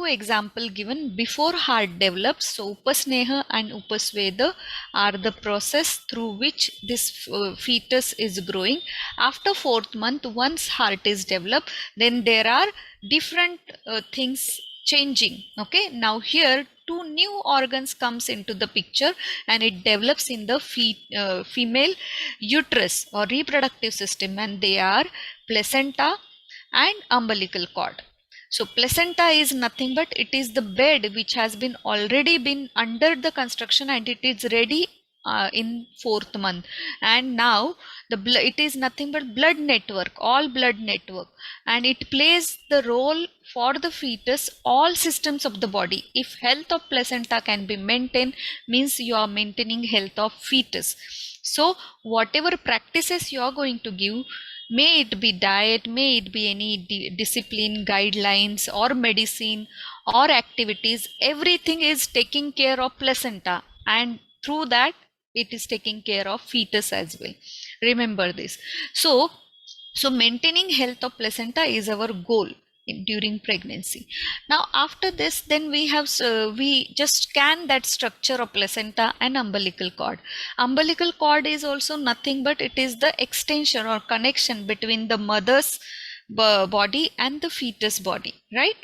two example given. Before heart develops, so Upasneha and Upasveda are the process through which this fetus is growing. After 4th month, once heart is developed, then there are different things changing. Okay, now here two new organs comes into the picture, and it develops in the female uterus or reproductive system, and they are placenta and umbilical cord. So placenta is nothing but it is the bed which has been already been under the construction, and it is ready in 4th month. And now it is nothing but blood network, all blood network, and it plays the role for the fetus, all systems of the body. If health of placenta can be maintained, means you are maintaining health of fetus. So whatever practices you are going to give, may it be diet, may it be any discipline, guidelines or medicine or activities, everything is taking care of placenta, and through that it is taking care of fetus as well. Remember this. So maintaining health of placenta is our goal during pregnancy. Now after this, then we have we just scan that structure of placenta and umbilical cord. Umbilical cord is also nothing but it is the extension or connection between the mother's body and the fetus body, right?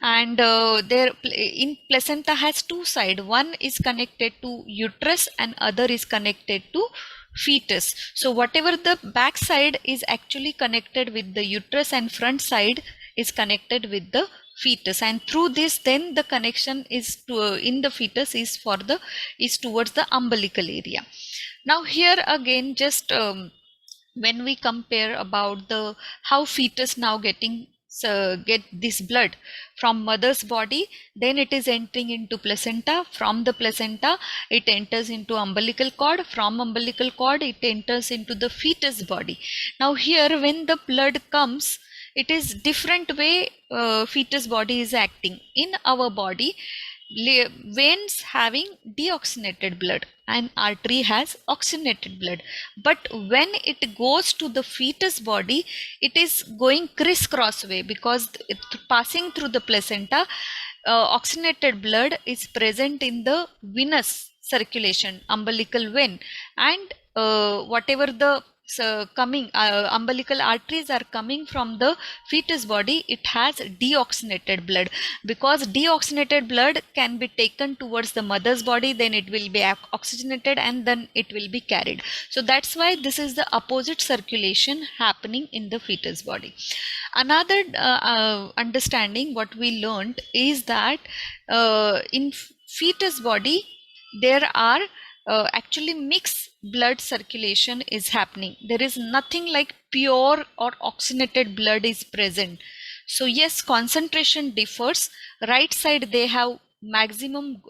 And there in placenta has two sides. One is connected to uterus and other is connected to fetus. So whatever the back side is actually connected with the uterus, and front side is connected with the fetus, and through this then the connection is to in the fetus is towards the umbilical area. Now here again, just when we compare about the how fetus now get this blood from mother's body, then it is entering into placenta. From the placenta it enters into umbilical cord. From umbilical cord it enters into the fetus body. Now here when the blood comes, it is different way fetus body is acting. In our body, veins having deoxygenated blood and artery has oxygenated blood, but when it goes to the fetus body, it is going crisscross way, because passing through the placenta, oxygenated blood is present in the venous circulation, umbilical vein, and whatever the coming umbilical arteries are coming from the fetus body, it has deoxygenated blood. Because deoxygenated blood can be taken towards the mother's body, then it will be oxygenated and then it will be carried. So that's why this is the opposite circulation happening in the fetus body. Another understanding what we learned is that in fetus body there are actually mixed blood circulation is happening. There is nothing like pure or oxygenated blood is present. So yes, concentration differs. Right side they have maximum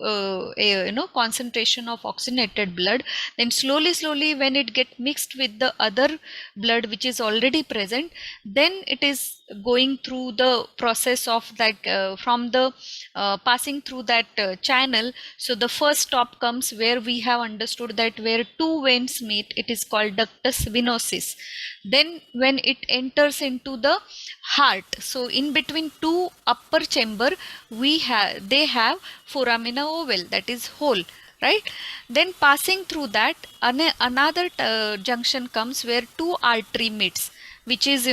concentration of oxygenated blood, then slowly when it get mixed with the other blood which is already present, then it is going through the process of that from the passing through that channel. So the first stop comes where we have understood that where two veins meet, it is called ductus venosus. Then when it enters into the heart, so in between two upper chamber they have foramina ovale, that is hole, right? Then passing through that another junction comes where two artery meets, which is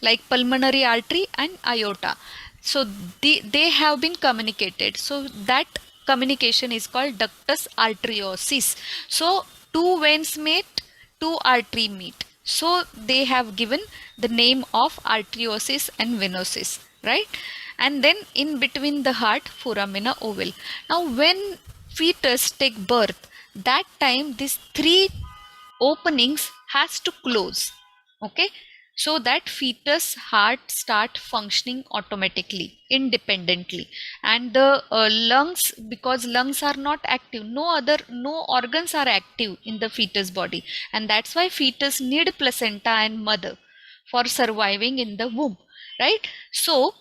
like pulmonary artery and aorta. So they have been communicated, so that communication is called ductus arteriosus. So two veins meet, two artery meet, so they have given the name of arteriosus and venosus, right? And then in between the heart, foramina ovale. Now when fetus take birth, that time these three openings has to close, okay, so that fetus heart start functioning automatically, independently. And the lungs, because lungs are not active, no organs are active in the fetus body, and that's why fetus need placenta and mother for surviving in the womb, right? So